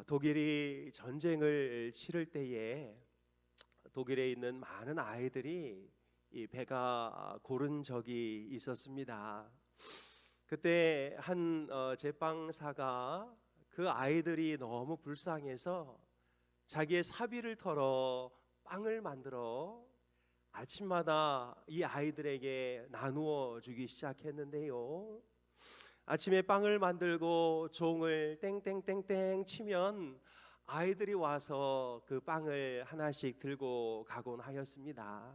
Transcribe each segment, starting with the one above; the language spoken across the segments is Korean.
독일이 전쟁을 치를 때에 독일에 있는 많은 아이들이 이 배가 고른 적이 있었습니다. 그때 한 제빵사가 그 아이들이 너무 불쌍해서 자기의 사비를 털어 빵을 만들어 아침마다 이 아이들에게 나누어 주기 시작했는데요. 아침에 빵을 만들고 종을 땡땡땡땡 치면 아이들이 와서 그 빵을 하나씩 들고 가곤 하였습니다.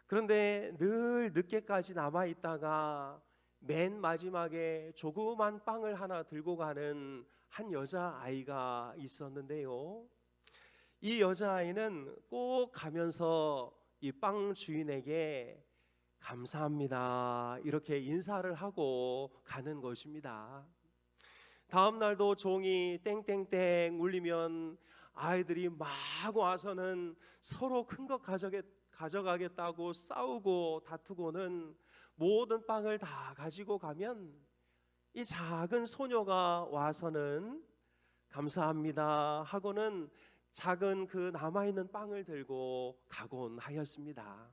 그런데 늘 늦게까지 남아 있다가 맨 마지막에 조그만 빵을 하나 들고 가는 한 여자아이가 있었는데요. 이 여자아이는 꼭 가면서 이 빵 주인에게 감사합니다 이렇게 인사를 하고 가는 것입니다. 다음 날도 종이 땡땡땡 울리면 아이들이 막 와서는 서로 큰 것 가져가겠다고 싸우고 다투고는 모든 빵을 다 가지고 가면 이 작은 소녀가 와서는 감사합니다 하고는 작은 그 남아있는 빵을 들고 가곤 하였습니다.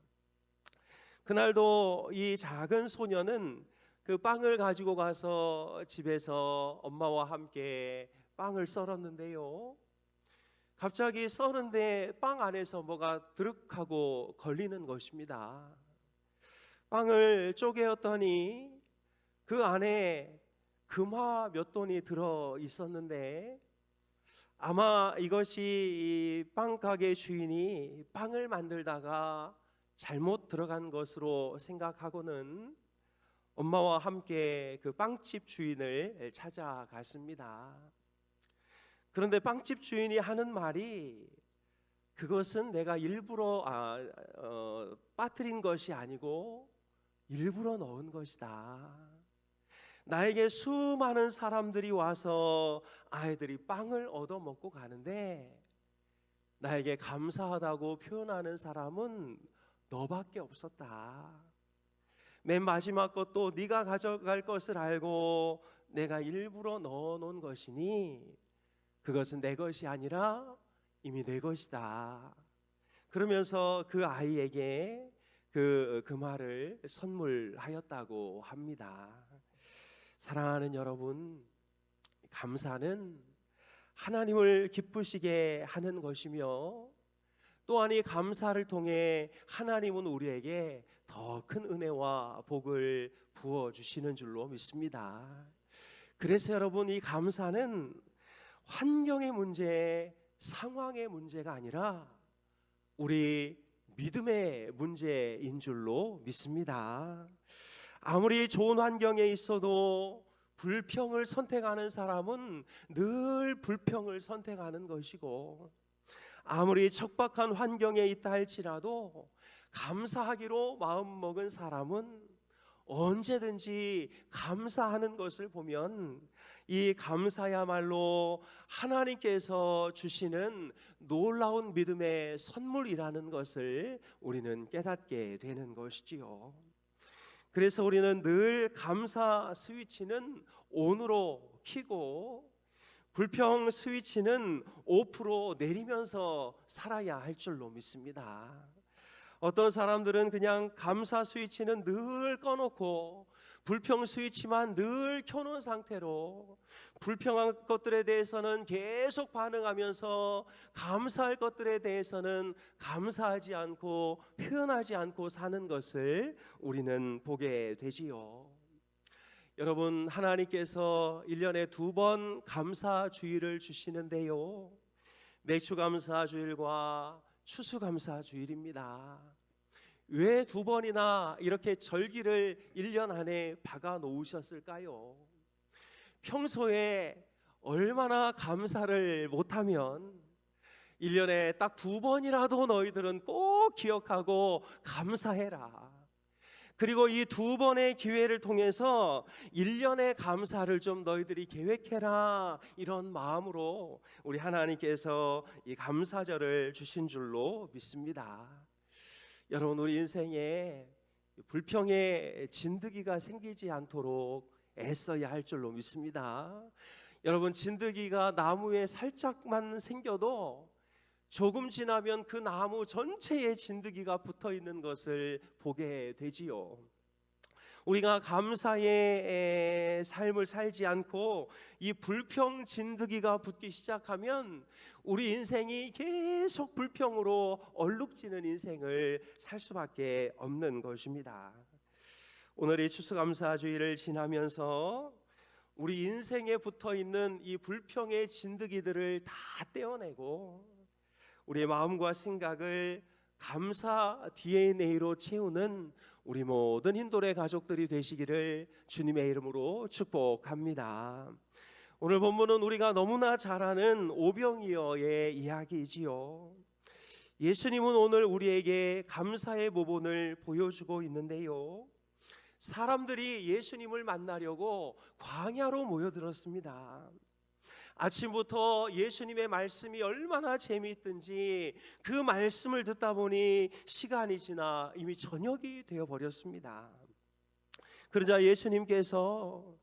그날도 이 작은 소녀는 그 빵을 가지고 가서 집에서 엄마와 함께 빵을 썰었는데요. 갑자기 썰은데 빵 안에서 뭐가 드륵하고 걸리는 것입니다. 빵을 쪼개었더니 그 안에 금화 몇 돈이 들어 있었는데 아마 이것이 이 빵가게 주인이 빵을 만들다가 잘못 들어간 것으로 생각하고는 엄마와 함께 그 빵집 주인을 찾아갔습니다. 그런데 빵집 주인이 하는 말이 그것은 내가 일부러 빠뜨린 것이 아니고 일부러 넣은 것이다. 나에게 수많은 사람들이 와서 아이들이 빵을 얻어 먹고 가는데 나에게 감사하다고 표현하는 사람은 너밖에 없었다. 맨 마지막 것도 네가 가져갈 것을 알고 내가 일부러 넣어놓은 것이니 그것은 내 것이 아니라 이미 내 것이다. 그러면서 그 아이에게 그 말을 선물하였다고 합니다. 사랑하는 여러분, 감사는 하나님을 기쁘시게 하는 것이며 또한 이 감사를 통해 하나님은 우리에게 더 큰 은혜와 복을 부어주시는 줄로 믿습니다. 그래서 여러분, 이 감사는 환경의 문제, 상황의 문제가 아니라 우리 믿음의 문제인 줄로 믿습니다. 아무리 좋은 환경에 있어도 불평을 선택하는 사람은 늘 불평을 선택하는 것이고 아무리 척박한 환경에 있다 할지라도 감사하기로 마음먹은 사람은 언제든지 감사하는 것을 보면 이 감사야말로 하나님께서 주시는 놀라운 믿음의 선물이라는 것을 우리는 깨닫게 되는 것이지요. 그래서 우리는 늘 감사 스위치는 ON으로 켜고 불평 스위치는 오프로 내리면서 살아야 할 줄로 믿습니다. 어떤 사람들은 그냥 감사 스위치는 늘 꺼놓고 불평 스위치만 늘 켜놓은 상태로 불평한 것들에 대해서는 계속 반응하면서 감사할 것들에 대해서는 감사하지 않고 표현하지 않고 사는 것을 우리는 보게 되지요. 여러분, 하나님께서 1년에 2번 감사주일을 주시는데요, 맥추감사주일과 추수감사주일입니다. 왜 2번이나 이렇게 절기를 1년 안에 박아 놓으셨을까요? 평소에 얼마나 감사를 못하면 1년에 딱 2번이라도 너희들은 꼭 기억하고 감사해라. 그리고 이 2번의 기회를 통해서 1년의 감사를 좀 너희들이 계획해라, 이런 마음으로 우리 하나님께서 이 감사절을 주신 줄로 믿습니다. 여러분, 우리 인생에 불평의 진드기가 생기지 않도록 애써야 할 줄로 믿습니다. 여러분, 진드기가 나무에 살짝만 생겨도 조금 지나면 그 나무 전체에 진드기가 붙어 있는 것을 보게 되지요. 우리가 감사의 삶을 살지 않고 이 불평 진드기가 붙기 시작하면 우리 인생이 계속 불평으로 얼룩지는 인생을 살 수밖에 없는 것입니다. 오늘 이 추수감사주의를 지나면서 우리 인생에 붙어있는 이 불평의 진드기들을 다 떼어내고 우리의 마음과 생각을 감사 DNA로 채우는 우리 모든 힌도레 가족들이 되시기를 주님의 이름으로 축복합니다. 오늘 본문은 우리가 너무나 잘 아는 오병이어의 이야기이지요. 예수님은 오늘 우리에게 감사의 모본을 보여주고 있는데요, 사람들이 예수님을 만나려고 광야로 모여들었습니다. 아침부터 예수님의 말씀이 얼마나 재미있든지 그 말씀을 듣다 보니 시간이 지나 이미 저녁이 되어버렸습니다. 그러자 예수님께서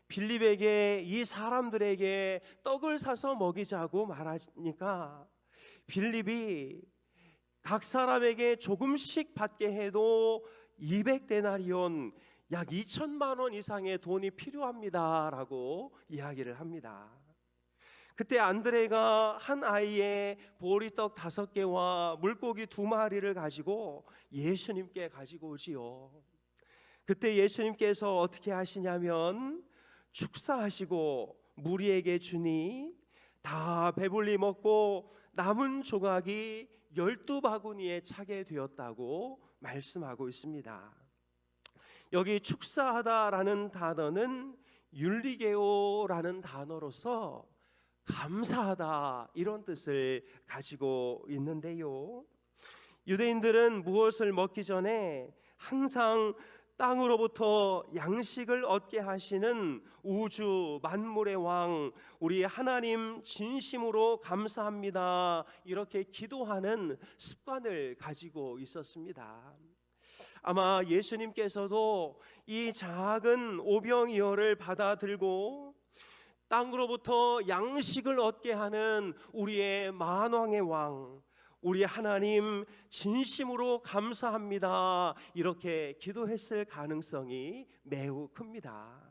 빌립에게 이 사람들에게 떡을 사서 먹이자고 말하니까 빌립이 각 사람에게 조금씩 받게 해도 200데나리온, 약 2천만 원 이상의 돈이 필요합니다라고 이야기를 합니다. 그때 안드레가 한 아이의 보리떡 5개와 물고기 2마리를 가지고 예수님께 가지고 오지요. 그때 예수님께서 어떻게 하시냐면 축사하시고 무리에게 주니 다 배불리 먹고 남은 조각이 12바구니에 차게 되었다고 말씀하고 있습니다. 여기 축사하다라는 단어는 율리게오라는 단어로서 감사하다 이런 뜻을 가지고 있는데요, 유대인들은 무엇을 먹기 전에 항상 땅으로부터 양식을 얻게 하시는 우주 만물의 왕 우리 하나님 진심으로 감사합니다 이렇게 기도하는 습관을 가지고 있었습니다. 아마 예수님께서도 이 작은 오병이어를 받아들고 땅으로부터 양식을 얻게 하는 우리의 만왕의 왕 우리 하나님 진심으로 감사합니다 이렇게 기도했을 가능성이 매우 큽니다.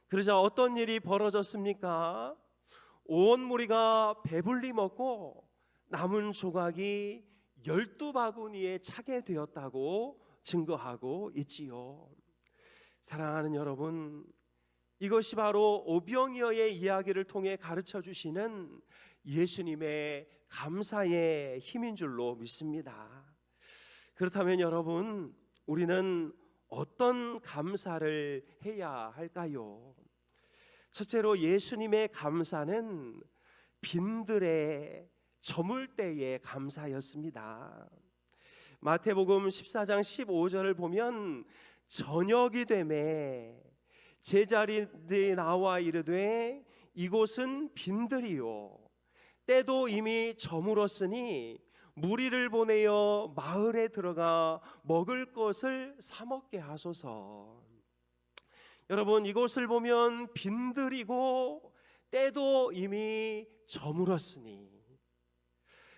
그러자 어떤 일이 벌어졌습니까? 온 무리가 배불리 먹고 남은 조각이 12바구니에 차게 되었다고 증거하고 있지요. 사랑하는 여러분, 이것이 바로 오병이어의 이야기를 통해 가르쳐 주시는 예수님의 감사의 힘인 줄로 믿습니다. 그렇다면 여러분, 우리는 어떤 감사를 해야 할까요? 첫째로 예수님의 감사는 빈들에 저물 때의 감사였습니다. 마태복음 14장 15절을 보면 저녁이 되매 제자리들이 나와 이르되 이곳은 빈들이요 때도 이미 저물었으니 무리를 보내어 마을에 들어가 먹을 것을 사 먹게 하소서. 여러분, 이곳을 보면 빈들이고 때도 이미 저물었으니,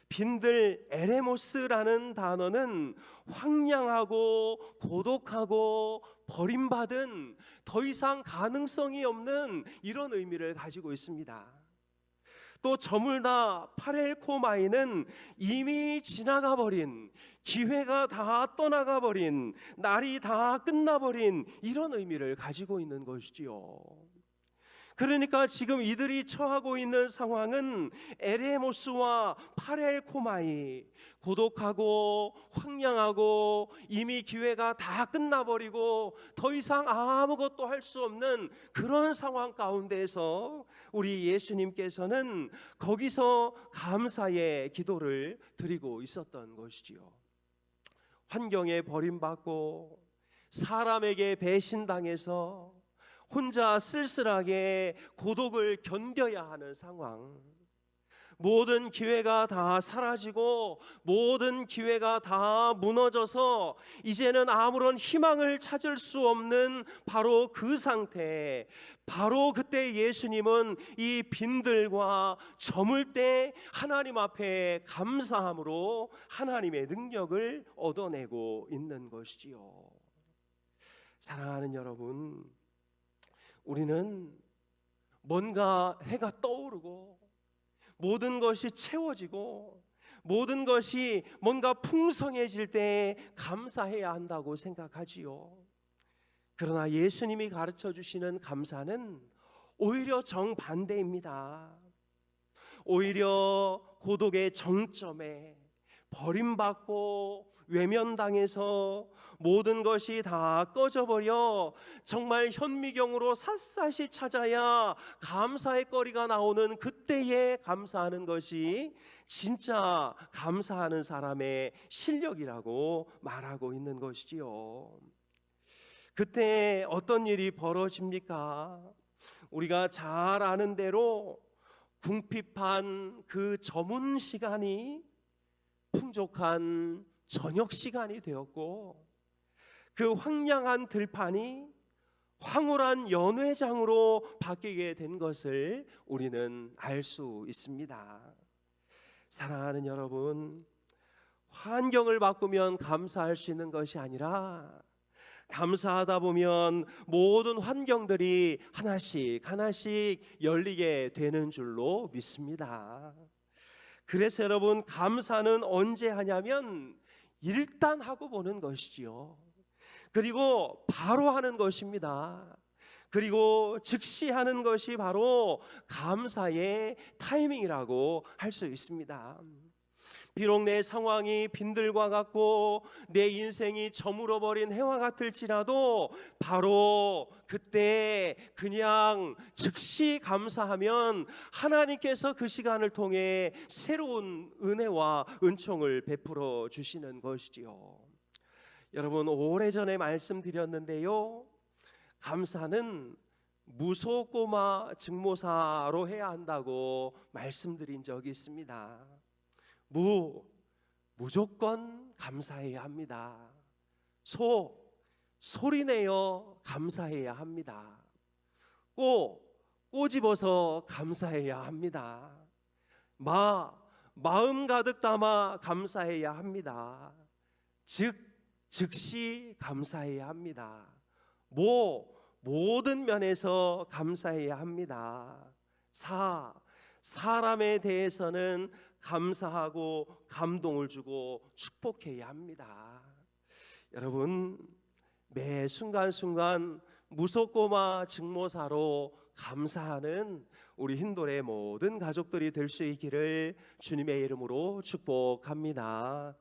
빈들 에레모스라는 단어는 황량하고 고독하고 버림받은 더 이상 가능성이 없는 이런 의미를 가지고 있습니다. 또 저물다 파렐코마이는 이미 지나가 버린, 기회가 다 떠나가 버린, 날이 다 끝나버린 이런 의미를 가지고 있는 것이지요. 그러니까 지금 이들이 처하고 있는 상황은 에레모스와 파렐코마이, 고독하고 황량하고 이미 기회가 다 끝나버리고 더 이상 아무것도 할 수 없는 그런 상황 가운데서 우리 예수님께서는 거기서 감사의 기도를 드리고 있었던 것이지요. 환경에 버림받고 사람에게 배신당해서 혼자 쓸쓸하게 고독을 견뎌야 하는 상황, 모든 기회가 다 사라지고 모든 기회가 다 무너져서 이제는 아무런 희망을 찾을 수 없는 바로 그 상태, 바로 그때 예수님은 이 빈들과 저물 때 하나님 앞에 감사함으로 하나님의 능력을 얻어내고 있는 것이지요. 사랑하는 여러분, 우리는 뭔가 해가 떠오르고 모든 것이 채워지고 모든 것이 뭔가 풍성해질 때 감사해야 한다고 생각하지요. 그러나 예수님이 가르쳐 주시는 감사는 오히려 정반대입니다. 오히려 고독의 정점에 버림받고 외면당해서 모든 것이 다 꺼져버려 정말 현미경으로 샅샅이 찾아야 감사의 거리가 나오는 그때에 감사하는 것이 진짜 감사하는 사람의 실력이라고 말하고 있는 것이지요. 그때 어떤 일이 벌어집니까? 우리가 잘 아는 대로 궁핍한 그 저문 시간이 풍족한 저녁 시간이 되었고 그 황량한 들판이 황홀한 연회장으로 바뀌게 된 것을 우리는 알 수 있습니다. 사랑하는 여러분, 환경을 바꾸면 감사할 수 있는 것이 아니라 감사하다 보면 모든 환경들이 하나씩 하나씩 열리게 되는 줄로 믿습니다. 그래서 여러분, 감사는 언제 하냐면 일단 하고 보는 것이지요. 그리고 바로 하는 것입니다. 그리고 즉시 하는 것이 바로 감사의 타이밍이라고 할 수 있습니다. 비록 내 상황이 빈들과 같고 내 인생이 저물어버린 해와 같을지라도 바로 그때 그냥 즉시 감사하면 하나님께서 그 시간을 통해 새로운 은혜와 은총을 베풀어 주시는 것이지요. 여러분, 오래전에 말씀드렸는데요, 감사는 무소꼬마 증모사로 해야 한다고 말씀드린 적이 있습니다. 무조건 감사해야 합니다. 소리내어 감사해야 합니다. 꼬집어서 감사해야 합니다. 마음 가득 담아 감사해야 합니다. 즉시 감사해야 합니다. 모든 면에서 감사해야 합니다. 사람에 대해서는 감사하고 감동을 주고 축복해야 합니다. 여러분, 매 순간순간 무소꼬마 증모사로 감사하는 우리 힌돌의 모든 가족들이 될 수 있기를 주님의 이름으로 축복합니다.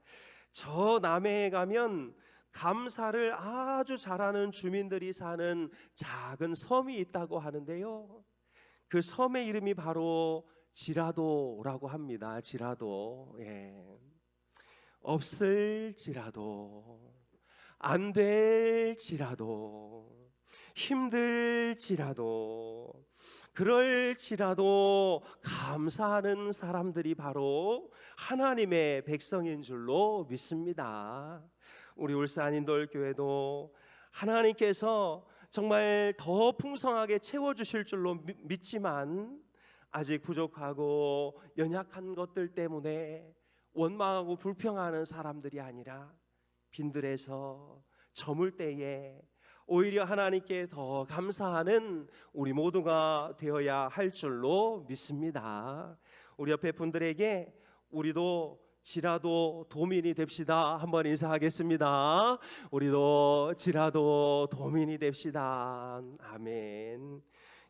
저 남해에 가면 감사를 아주 잘하는 주민들이 사는 작은 섬이 있다고 하는데요, 그 섬의 이름이 바로 지라도라고 합니다. 지라도. 없을지라도, 안 될지라도, 힘들지라도, 그럴지라도 감사하는 사람들이 바로 하나님의 백성인 줄로 믿습니다. 우리 울산인돌교회도 하나님께서 정말 더 풍성하게 채워주실 줄로 믿지만 아직 부족하고 연약한 것들 때문에 원망하고 불평하는 사람들이 아니라 빈들에서 저물 때에 오히려 하나님께 더 감사하는 우리 모두가 되어야 할 줄로 믿습니다. 우리 옆에 분들에게 우리도 지라도 도민이 됩시다. 한번 인사하겠습니다. 우리도 지라도 도민이 됩시다. 아멘.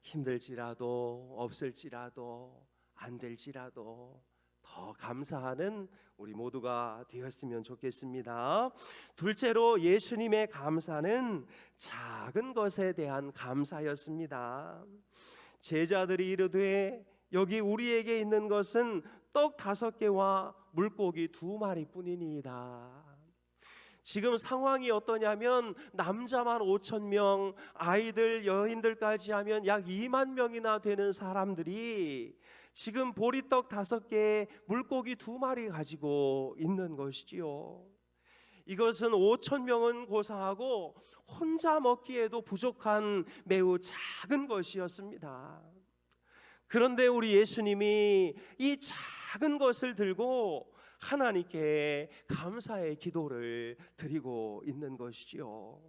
힘들지라도 없을지라도 안 될지라도 더 감사하는 우리 모두가 되었으면 좋겠습니다. 둘째로 예수님의 감사는 작은 것에 대한 감사였습니다. 제자들이 이르되 여기 우리에게 있는 것은 떡 5개와 물고기 2마리 뿐이니이다. 지금 상황이 어떠냐면 남자만 5,000명, 아이들 여인들까지 하면 약 2만 명이나 되는 사람들이 지금 보리떡 5개, 물고기 2마리 가지고 있는 것이지요. 이것은 5천 명은 고사하고 혼자 먹기에도 부족한 매우 작은 것이었습니다. 그런데 우리 예수님이 이 작은 것을 들고 하나님께 감사의 기도를 드리고 있는 것이지요.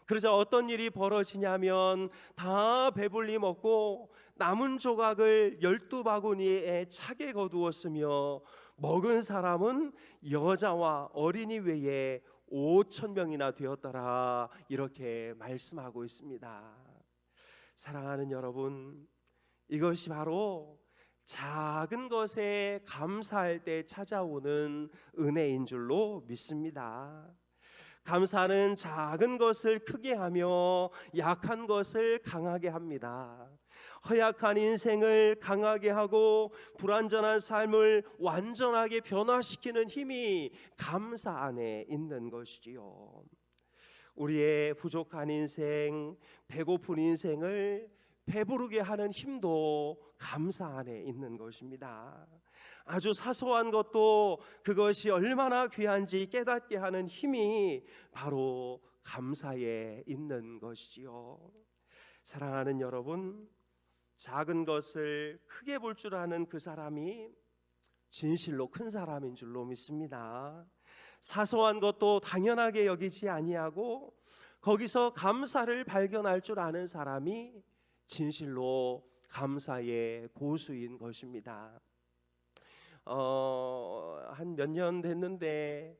그러자 어떤 일이 벌어지냐면 다 배불리 먹고 남은 조각을 12바구니에 차게 거두었으며 먹은 사람은 여자와 어린이 외에 5천 명이나 되었더라, 이렇게 말씀하고 있습니다. 사랑하는 여러분, 이것이 바로 작은 것에 감사할 때 찾아오는 은혜인 줄로 믿습니다. 감사는 작은 것을 크게 하며 약한 것을 강하게 합니다. 허약한 인생을 강하게 하고 불완전한 삶을 완전하게 변화시키는 힘이 감사 안에 있는 것이지요. 우리의 부족한 인생, 배고픈 인생을 배부르게 하는 힘도 감사 안에 있는 것입니다. 아주 사소한 것도 그것이 얼마나 귀한지 깨닫게 하는 힘이 바로 감사에 있는 것이지요. 사랑하는 여러분, 작은 것을 크게 볼 줄 아는 그 사람이 진실로 큰 사람인 줄로 믿습니다. 사소한 것도 당연하게 여기지 아니하고 거기서 감사를 발견할 줄 아는 사람이 진실로 감사의 고수인 것입니다. 한 몇 년 됐는데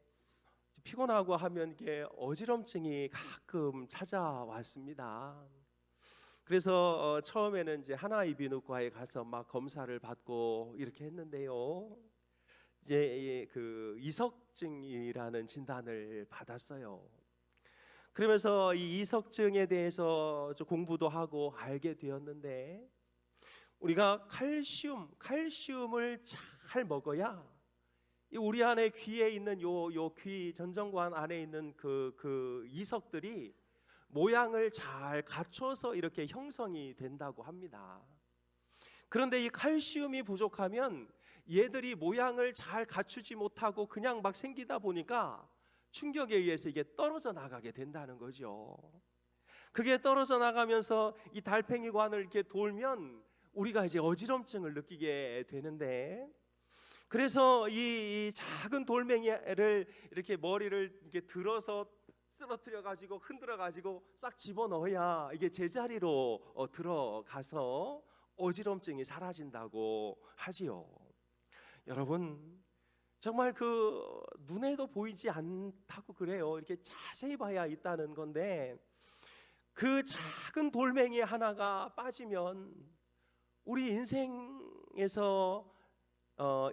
피곤하고 하면 이게 어지럼증이 가끔 찾아왔습니다. 그래서 처음에는 이제 하나이비인후과에 가서 막 검사를 받고 이렇게 했는데요. 이제 그 이석증이라는 진단을 받았어요. 그러면서 이 이석증에 대해서 좀 공부도 하고 알게 되었는데, 우리가 칼슘을 잘 먹어야 우리 안에 귀에 있는 요 귀 전정관 안에 있는 그 이석들이 모양을 잘 갖춰서 이렇게 형성이 된다고 합니다. 그런데 이 칼슘이 부족하면 얘들이 모양을 잘 갖추지 못하고 그냥 막 생기다 보니까 충격에 의해서 이게 떨어져 나가게 된다는 거죠. 그게 떨어져 나가면서 이 달팽이관을 이렇게 돌면 우리가 이제 어지럼증을 느끼게 되는데, 그래서 이 작은 돌멩이를 이렇게 머리를 이렇게 들어서 쓰러뜨려 가지고 흔들어 가지고 싹 집어 넣어야 이게 제자리로 들어가서 어지럼증이 사라진다고 하지요. 여러분, 정말 그 눈에도 보이지 않다고 그래요. 이렇게 자세히 봐야 있다는 건데, 그 작은 돌멩이 하나가 빠지면 우리 인생에서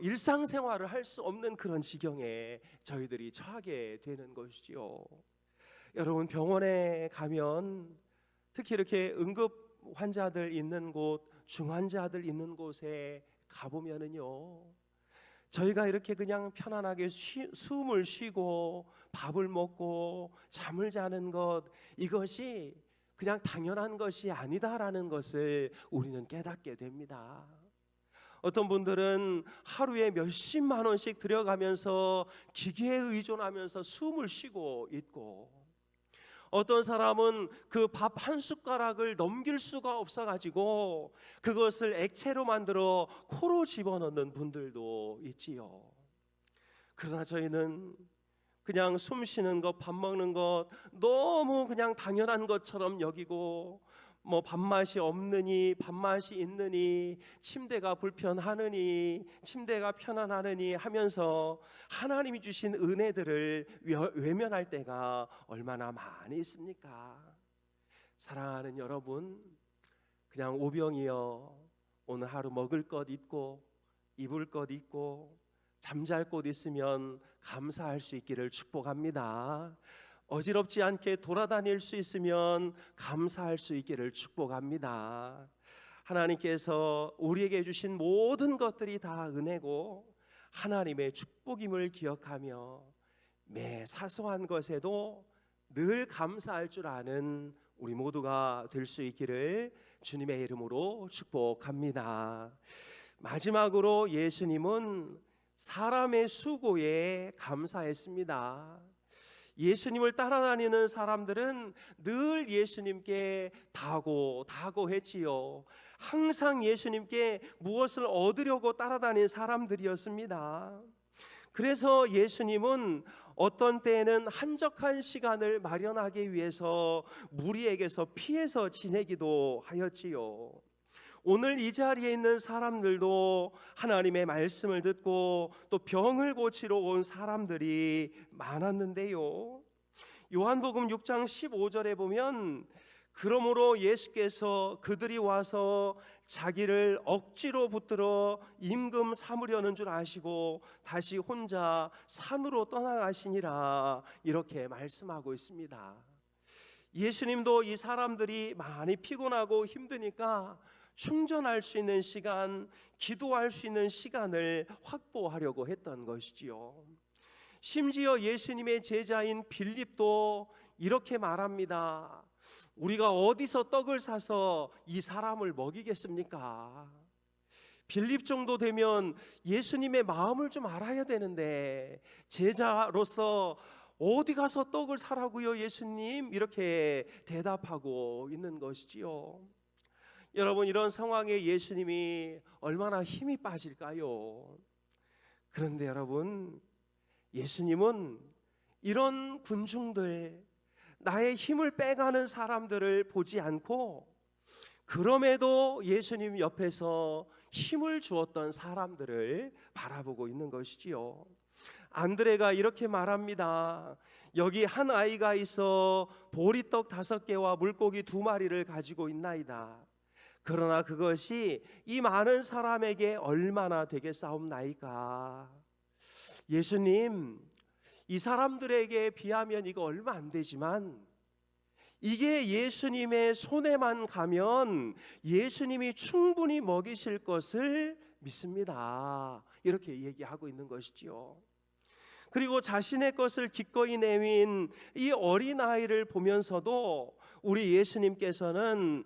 일상생활을 할 수 없는 그런 지경에 저희들이 처하게 되는 것이지요. 여러분, 병원에 가면 특히 이렇게 응급 환자들 있는 곳, 중환자들 있는 곳에 가보면은요, 저희가 이렇게 그냥 편안하게 숨을 쉬고 밥을 먹고 잠을 자는 것, 이것이 그냥 당연한 것이 아니다라는 것을 우리는 깨닫게 됩니다. 어떤 분들은 하루에 몇십만 원씩 들여가면서 기계에 의존하면서 숨을 쉬고 있고, 어떤 사람은 그 밥 한 숟가락을 넘길 수가 없어가지고 그것을 액체로 만들어 코로 집어넣는 분들도 있지요. 그러나 저희는 그냥 숨 쉬는 것, 밥 먹는 것 너무 그냥 당연한 것처럼 여기고, 뭐 밥맛이 없느니 밥맛이 있느니 침대가 불편하느니 침대가 편안하느니 하면서 하나님이 주신 은혜들을 외면할 때가 얼마나 많이 있습니까? 사랑하는 여러분, 그냥 오병이어 오늘 하루 먹을 것 있고 입을 것 있고 잠잘 곳 있으면 감사할 수 있기를 축복합니다. 어지럽지 않게 돌아다닐 수 있으면 감사할 수 있기를 축복합니다. 하나님께서 우리에게 주신 모든 것들이 다 은혜고 하나님의 축복임을 기억하며 매 사소한 것에도 늘 감사할 줄 아는 우리 모두가 될 수 있기를 주님의 이름으로 축복합니다. 마지막으로 예수님은 사람의 수고에 감사했습니다. 예수님을 따라다니는 사람들은 늘 예수님께 다고했지요. 항상 예수님께 무엇을 얻으려고 따라다닌 사람들이었습니다. 그래서 예수님은 어떤 때에는 한적한 시간을 마련하기 위해서 무리에게서 피해서 지내기도 하였지요. 오늘 이 자리에 있는 사람들도 하나님의 말씀을 듣고 또 병을 고치러 온 사람들이 많았는데요. 요한복음 6장 15절에 보면 그러므로 예수께서 그들이 와서 자기를 억지로 붙들어 임금 삼으려는 줄 아시고 다시 혼자 산으로 떠나가시니라, 이렇게 말씀하고 있습니다. 예수님도 이 사람들이 많이 피곤하고 힘드니까 충전할 수 있는 시간, 기도할 수 있는 시간을 확보하려고 했던 것이지요. 심지어 예수님의 제자인 빌립도 이렇게 말합니다. 우리가 어디서 떡을 사서 이 사람을 먹이겠습니까? 빌립 정도 되면 예수님의 마음을 좀 알아야 되는데 제자로서 어디 가서 떡을 사라고요, 예수님? 이렇게 대답하고 있는 것이지요. 여러분, 이런 상황에 예수님이 얼마나 힘이 빠질까요? 그런데 여러분, 예수님은 이런 군중들, 나의 힘을 빼가는 사람들을 보지 않고 그럼에도 예수님 옆에서 힘을 주었던 사람들을 바라보고 있는 것이지요. 안드레가 이렇게 말합니다. 여기 한 아이가 있어 보리떡 5개와 물고기 2마리를 가지고 있나이다. 그러나 그것이 이 많은 사람에게 얼마나 되겠사옵나이까. 예수님, 이 사람들에게 비하면 이거 얼마 안 되지만 이게 예수님의 손에만 가면 예수님이 충분히 먹이실 것을 믿습니다. 이렇게 얘기하고 있는 것이지요. 그리고 자신의 것을 기꺼이 내민 이 어린아이를 보면서도 우리 예수님께서는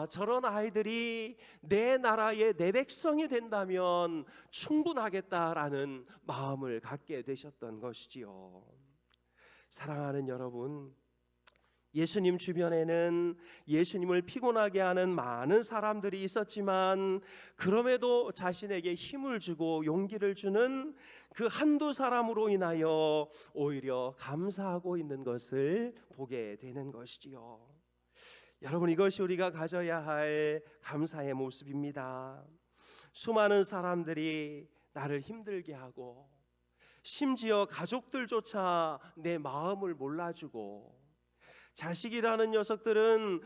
저런 아이들이 내 나라의 내 백성이 된다면 충분하겠다라는 마음을 갖게 되셨던 것이지요. 사랑하는 여러분, 예수님 주변에는 예수님을 피곤하게 하는 많은 사람들이 있었지만 그럼에도 자신에게 힘을 주고 용기를 주는 그 한두 사람으로 인하여 오히려 감사하고 있는 것을 보게 되는 것이지요. 여러분, 이것이 우리가 가져야 할 감사의 모습입니다. 수많은 사람들이 나를 힘들게 하고 심지어 가족들조차 내 마음을 몰라주고 자식이라는 녀석들은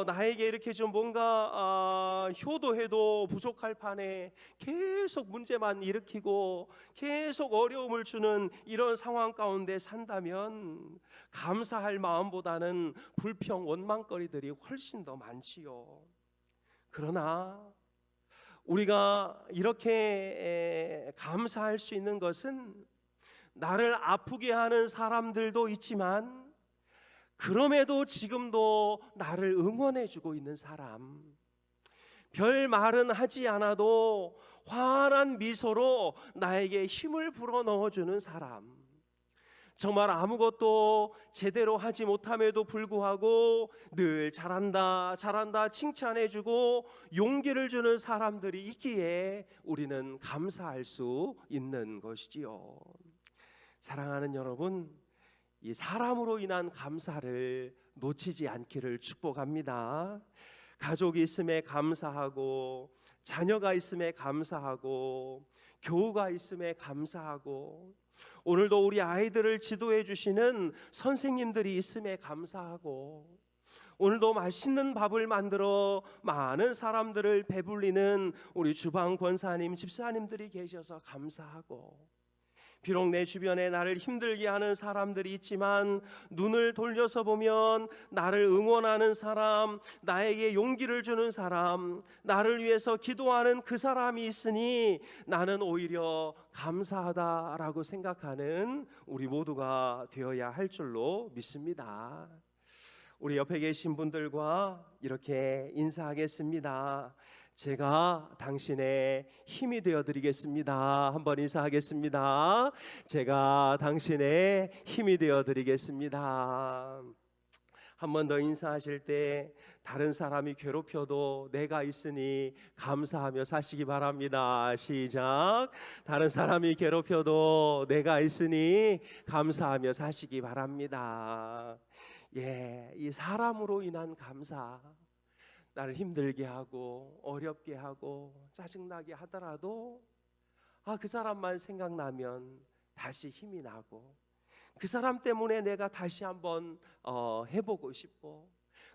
나에게 이렇게 좀 뭔가 효도해도 부족할 판에 계속 문제만 일으키고 계속 어려움을 주는 이런 상황 가운데 산다면 감사할 마음보다는 불평 원망거리들이 훨씬 더 많지요. 그러나 우리가 이렇게 감사할 수 있는 것은 나를 아프게 하는 사람들도 있지만 그럼에도 지금도 나를 응원해주고 있는 사람, 별 말은 하지 않아도 환한 미소로 나에게 힘을 불어넣어주는 사람, 정말 아무것도 제대로 하지 못함에도 불구하고 늘 잘한다 잘한다 칭찬해주고 용기를 주는 사람들이 있기에 우리는 감사할 수 있는 것이지요. 사랑하는 여러분, 이 사람으로 인한 감사를 놓치지 않기를 축복합니다. 가족이 있음에 감사하고 자녀가 있음에 감사하고 교우가 있음에 감사하고 오늘도 우리 아이들을 지도해 주시는 선생님들이 있음에 감사하고 오늘도 맛있는 밥을 만들어 많은 사람들을 배불리는 우리 주방 권사님, 집사님들이 계셔서 감사하고 비록 내 주변에 나를 힘들게 하는 사람들이 있지만 눈을 돌려서 보면 나를 응원하는 사람, 나에게 용기를 주는 사람, 나를 위해서 기도하는 그 사람이 있으니 나는 오히려 감사하다라고 생각하는 우리 모두가 되어야 할 줄로 믿습니다. 우리 옆에 계신 분들과 이렇게 인사하겠습니다. 제가 당신의 힘이 되어 드리겠습니다. 한번 인사하겠습니다. 제가 당신의 힘이 되어 드리겠습니다. 한 번 더 인사하실 때 다른 사람이 괴롭혀도 내가 있으니 감사하며 사시기 바랍니다. 시작. 다른 사람이 괴롭혀도 내가 있으니 감사하며 사시기 바랍니다. 이 사람으로 인한 감사, 나를 힘들게 하고 어렵게 하고 짜증나게 하더라도 그 사람만 생각나면 다시 힘이 나고, 그 사람 때문에 내가 다시 한번 해보고 싶고,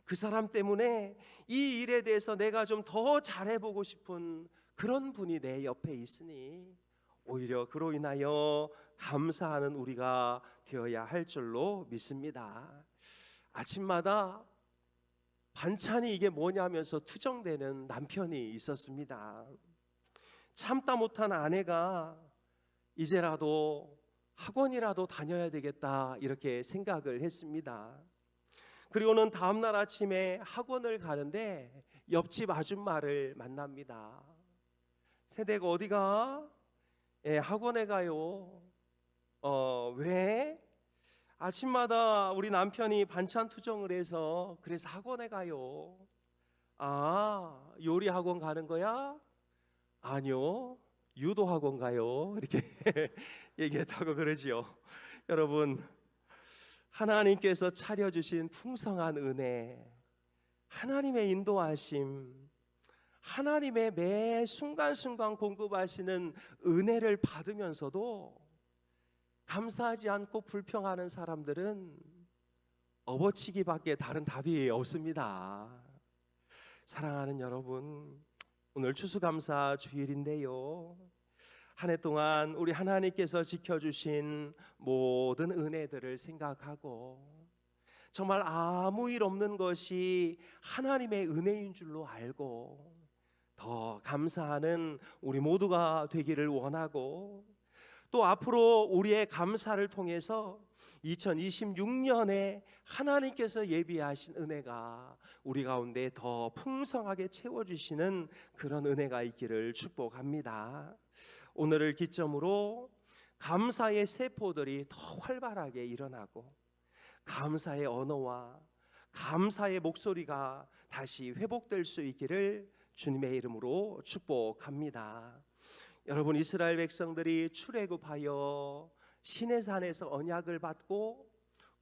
그 사람 때문에 이 일에 대해서 내가 좀 더 잘해보고 싶은 그런 분이 내 옆에 있으니 오히려 그로 인하여 감사하는 우리가 되어야 할 줄로 믿습니다. 아침마다 반찬이 이게 뭐냐면서 투정대는 남편이 있었습니다. 참다 못한 아내가 이제라도 학원이라도 다녀야 되겠다 이렇게 생각을 했습니다. 그리고는 다음날 아침에 학원을 가는데 옆집 아줌마를 만납니다. 새댁 어디가? 학원에 가요. 왜? 아침마다 우리 남편이 반찬 투정을 해서 그래서 학원에 가요. 요리 학원 가는 거야? 아니요, 유도 학원 가요. 이렇게 얘기했다고 그러지요. 여러분, 하나님께서 차려주신 풍성한 은혜, 하나님의 인도하심, 하나님의 매 순간순간 공급하시는 은혜를 받으면서도 감사하지 않고 불평하는 사람들은 업어치기밖에 다른 답이 없습니다. 사랑하는 여러분, 오늘 추수감사 주일인데요, 한 해 동안 우리 하나님께서 지켜주신 모든 은혜들을 생각하고 정말 아무 일 없는 것이 하나님의 은혜인 줄로 알고 더 감사하는 우리 모두가 되기를 원하고, 또 앞으로 우리의 감사를 통해서 2026년에 하나님께서 예비하신 은혜가 우리 가운데 더 풍성하게 채워주시는 그런 은혜가 있기를 축복합니다. 오늘을 기점으로 감사의 세포들이 더 활발하게 일어나고 감사의 언어와 감사의 목소리가 다시 회복될 수 있기를 주님의 이름으로 축복합니다. 여러분, 이스라엘 백성들이 출애굽하여 시내산에서 언약을 받고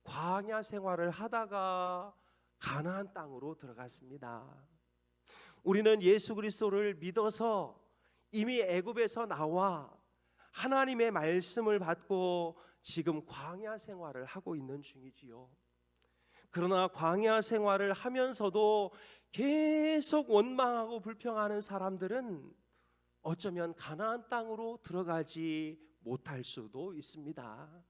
광야 생활을 하다가 가나안 땅으로 들어갔습니다. 우리는 예수 그리스도를 믿어서 이미 애굽에서 나와 하나님의 말씀을 받고 지금 광야 생활을 하고 있는 중이지요. 그러나 광야 생활을 하면서도 계속 원망하고 불평하는 사람들은 어쩌면 가나안 땅으로 들어가지 못할 수도 있습니다.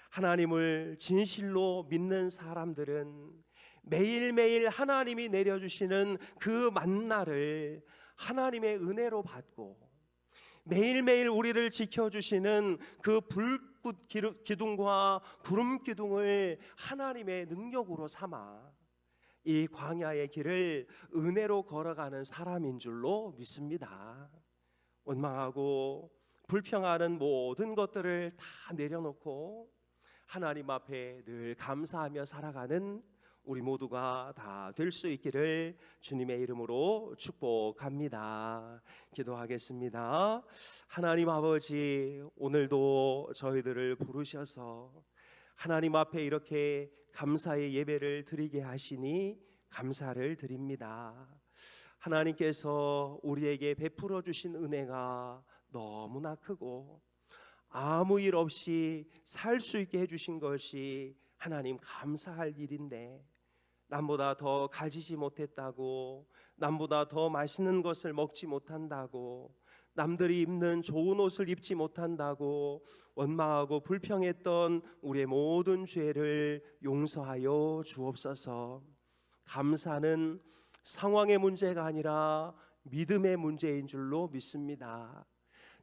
하나님을 진실로 믿는 사람들은 매일매일 하나님이 내려주시는 그 만나를 하나님의 은혜로 받고, 매일매일 우리를 지켜주시는 그 불꽃 기둥과 구름 기둥을 하나님의 능력으로 삼아 이 광야의 길을 은혜로 걸어가는 사람인 줄로 믿습니다. 원망하고 불평하는 모든 것들을 다 내려놓고 하나님 앞에 늘 감사하며 살아가는 우리 모두가 다 될 수 있기를 주님의 이름으로 축복합니다. 기도하겠습니다. 하나님 아버지, 오늘도 저희들을 부르셔서 하나님 앞에 이렇게 감사의 예배를 드리게 하시니 감사를 드립니다. 하나님께서 우리에게 베풀어 주신 은혜가 너무나 크고 아무 일 없이 살 수 있게 해주신 것이 하나님 감사할 일인데, 남보다 더 가지지 못했다고, 남보다 더 맛있는 것을 먹지 못한다고, 남들이 입는 좋은 옷을 입지 못한다고 원망하고 불평했던 우리의 모든 죄를 용서하여 주옵소서. 감사는 상황의 문제가 아니라 믿음의 문제인 줄로 믿습니다.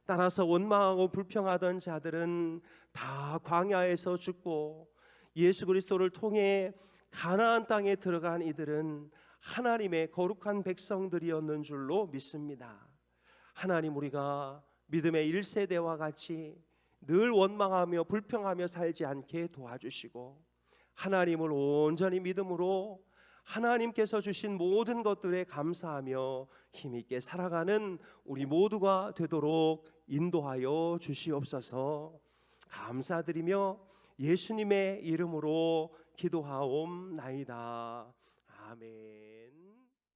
따라서 원망하고 불평하던 자들은 다 광야에서 죽고 예수 그리스도를 통해 가나안 땅에 들어간 이들은 하나님의 거룩한 백성들이었는 줄로 믿습니다. 하나님, 우리가 믿음의 1세대와 같이 늘 원망하며 불평하며 살지 않게 도와주시고, 하나님을 온전히 믿음으로 하나님께서 주신 모든 것들에 감사하며 힘있게 살아가는 우리 모두가 되도록 인도하여 주시옵소서. 감사드리며 예수님의 이름으로 기도하옵나이다. 아멘.